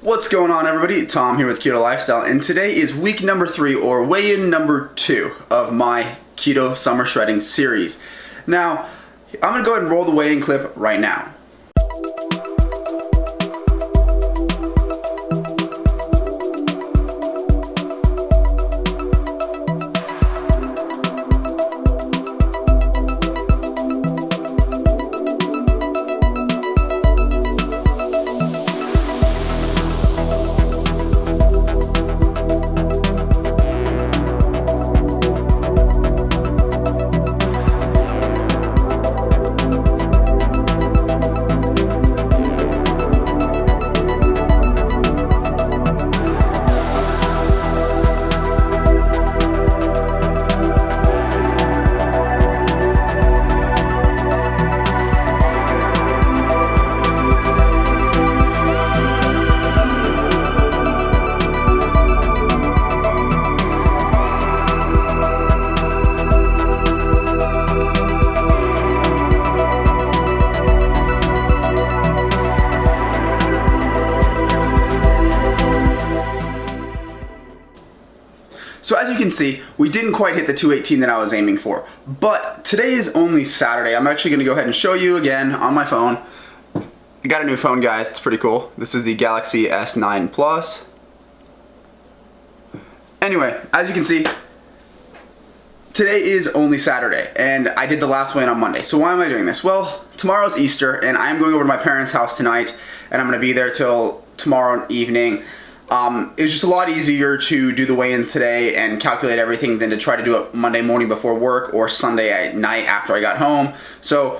What's going on, everybody? Tom here with Keto Lifestyle, and today is week number 3, or weigh-in number 2 of my Keto Summer Shredding series. Now, I'm going to go ahead and roll the weigh-in clip right now. So as you can see, we didn't quite hit the 218 that I was aiming for, but today is only Saturday. I'm actually going to go ahead and show you again on my phone. I got a new phone, guys. It's pretty cool. This is the Galaxy S9 Plus. Anyway, as you can see, today is only Saturday, and I did the last weigh-in on Monday. So why am I doing this? Well, tomorrow's Easter, and I'm going over to my parents' house tonight, and I'm going to be there till tomorrow evening. It was just a lot easier to do the weigh-ins today and calculate everything than to try to do it Monday morning before work or Sunday at night after I got home. So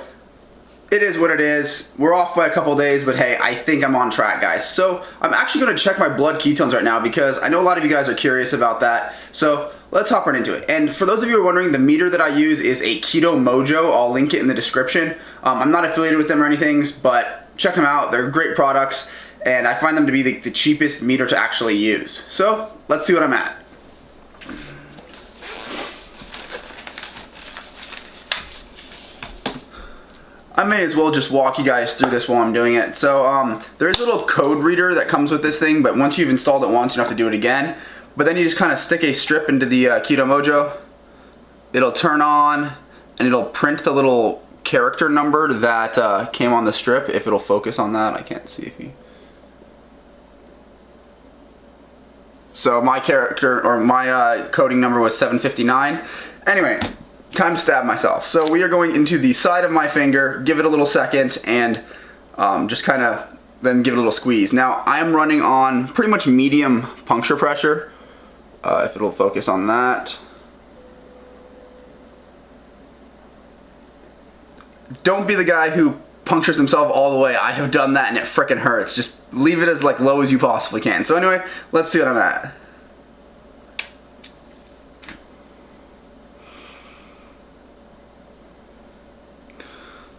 it is what it is. We're off by a couple days, but hey, I think I'm on track, guys. So I'm actually going to check my blood ketones right now because I know a lot of you guys are curious about that. So let's hop right into it. And for those of you who are wondering, the meter that I use is a Keto Mojo. I'll link it in the description. I'm not affiliated with them or anything, but check them out. They're great products, and I find them to be the cheapest meter to actually use. So let's see what I'm at. I may as well just walk you guys through this while I'm doing it. So there's a little code reader that comes with this thing, but once you've installed it once, you don't have to do it again. But then you just kind of stick a strip into the Keto Mojo. It'll turn on, and it'll print the little character number that came on the strip, if it'll focus on that. I can't see if you... So my character, or my coding number was 759. Anyway, time to stab myself. So we are going into the side of my finger, give it a little second, and just kind of then give it a little squeeze. Now I am running on pretty much medium puncture pressure, if it'll focus on that. Don't be the guy who punctures himself all the way. I have done that and it frickin' hurts. Just leave it as low as you possibly can. So anyway, let's see what I'm at.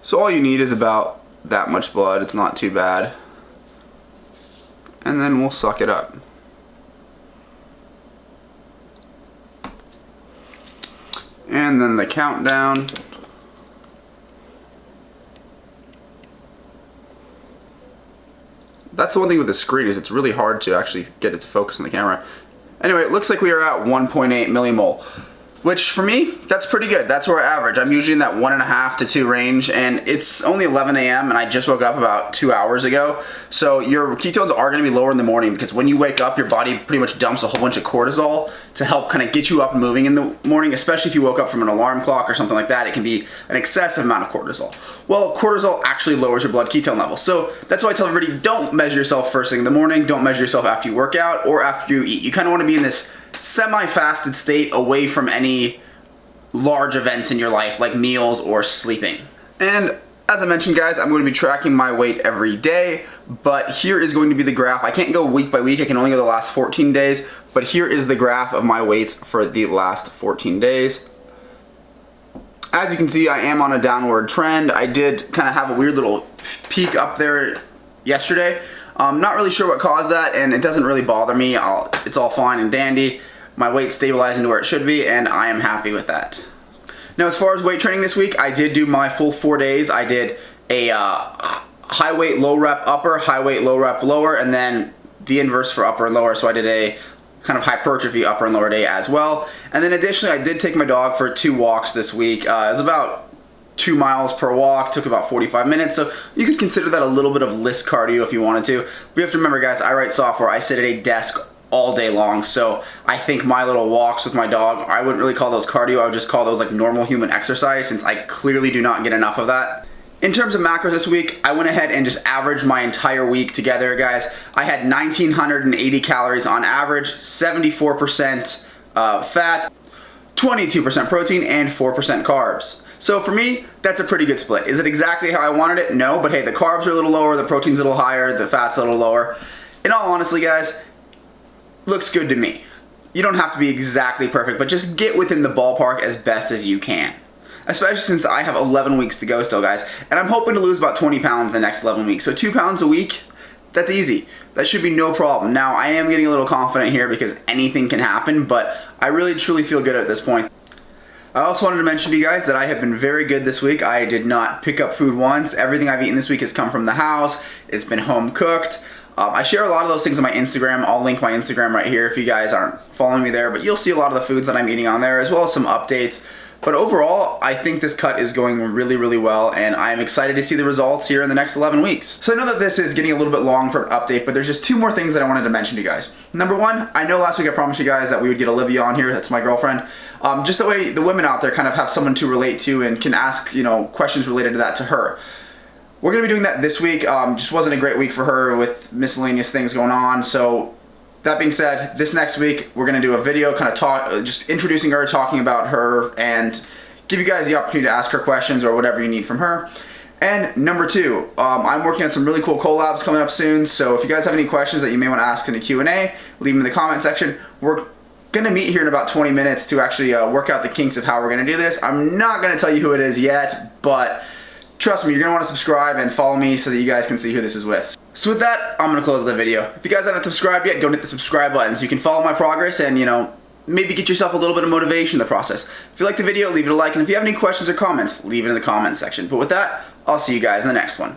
So all you need is about that much blood. It's not too bad. And then we'll suck it up. And then the countdown. That's the one thing with the screen, is it's really hard to actually get it to focus on the camera. Anyway, it looks like we are at 1.8 millimole, which for me, that's pretty good. That's where I average. I'm usually in that 1.5 to 2 range, and it's only 11 a.m. and I just woke up about 2 hours ago. So your ketones are going to be lower in the morning because when you wake up, your body pretty much dumps a whole bunch of cortisol to help kind of get you up and moving in the morning, especially if you woke up from an alarm clock or something like that. It can be an excessive amount of cortisol. Well, cortisol actually lowers your blood ketone level. So that's why I tell everybody, don't measure yourself first thing in the morning. Don't measure yourself after you work out or after you eat. You kind of want to be in this semi-fasted state away from any large events in your life like meals or sleeping. And as I mentioned, guys, I'm going to be tracking my weight every day, but here is going to be the graph. I can't go week by week. I can only go the last 14 days, but here is the graph of my weights for the last 14 days. As you can see, I am on a downward trend. I did kind of have a weird little peak up there yesterday. Not really sure what caused that, and it doesn't really bother me. It's all fine and dandy. My weight's stabilizing to where it should be, and I am happy with that. Now, as far as weight training this week, I did do my full 4 days. I did a high weight, low rep upper, high weight, low rep lower, and then the inverse for upper and lower, so I did a kind of hypertrophy upper and lower day as well. And then additionally, I did take my dog for 2 walks this week. It was about 2 miles per walk, took about 45 minutes, so you could consider that a little bit of list cardio if you wanted to. But you have to remember, guys, I write software, I sit at a desk all day long, so I think my little walks with my dog, I wouldn't really call those cardio, I would just call those like normal human exercise, since I clearly do not get enough of that. In terms of macros this week, I went ahead and just averaged my entire week together, guys. I had 1,980 calories on average, 74% fat, 22% protein, and 4% carbs. So for me, that's a pretty good split. Is it exactly how I wanted it? No, but hey, the carbs are a little lower, the protein's a little higher, the fat's a little lower. In all honesty, guys, looks good to me. You don't have to be exactly perfect, but just get within the ballpark as best as you can. Especially since I have 11 weeks to go still, guys, and I'm hoping to lose about 20 pounds the next 11 weeks. So 2 pounds a week, that's easy. That should be no problem. Now, I am getting a little confident here because anything can happen, but I really truly feel good at this point. I also wanted to mention to you guys that I have been very good this week. I did not pick up food once. Everything I've eaten this week has come from the house. It's been home cooked. I share a lot of those things on my Instagram. I'll link my Instagram right here if you guys aren't following me there, but you'll see a lot of the foods that I'm eating on there, as well as some updates. But overall, I think this cut is going really, really well, and I'm excited to see the results here in the next 11 weeks. So I know that this is getting a little bit long for an update, but there's just 2 more things that I wanted to mention to you guys. Number 1, I know last week I promised you guys that we would get Olivia on here. That's my girlfriend. Just that way the women out there kind of have someone to relate to and can ask, you know, questions related to that to her. We're going to be doing that this week. Just wasn't a great week for her with miscellaneous things going on, so that being said, this next week we're going to do a video kind of just introducing her, talking about her, and give you guys the opportunity to ask her questions or whatever you need from her. And number 2, I'm working on some really cool collabs coming up soon, so if you guys have any questions that you may want to ask in the Q&A, leave them in the comment section. We're going to meet here in about 20 minutes to actually work out the kinks of how we're going to do this. I'm not going to tell you who it is yet, but trust me, you're going to want to subscribe and follow me so that you guys can see who this is with. So with that, I'm going to close the video. If you guys haven't subscribed yet, go hit the subscribe button so you can follow my progress and, you know, maybe get yourself a little bit of motivation in the process. If you like the video, leave it a like, and if you have any questions or comments, leave it in the comment section. But with that, I'll see you guys in the next one.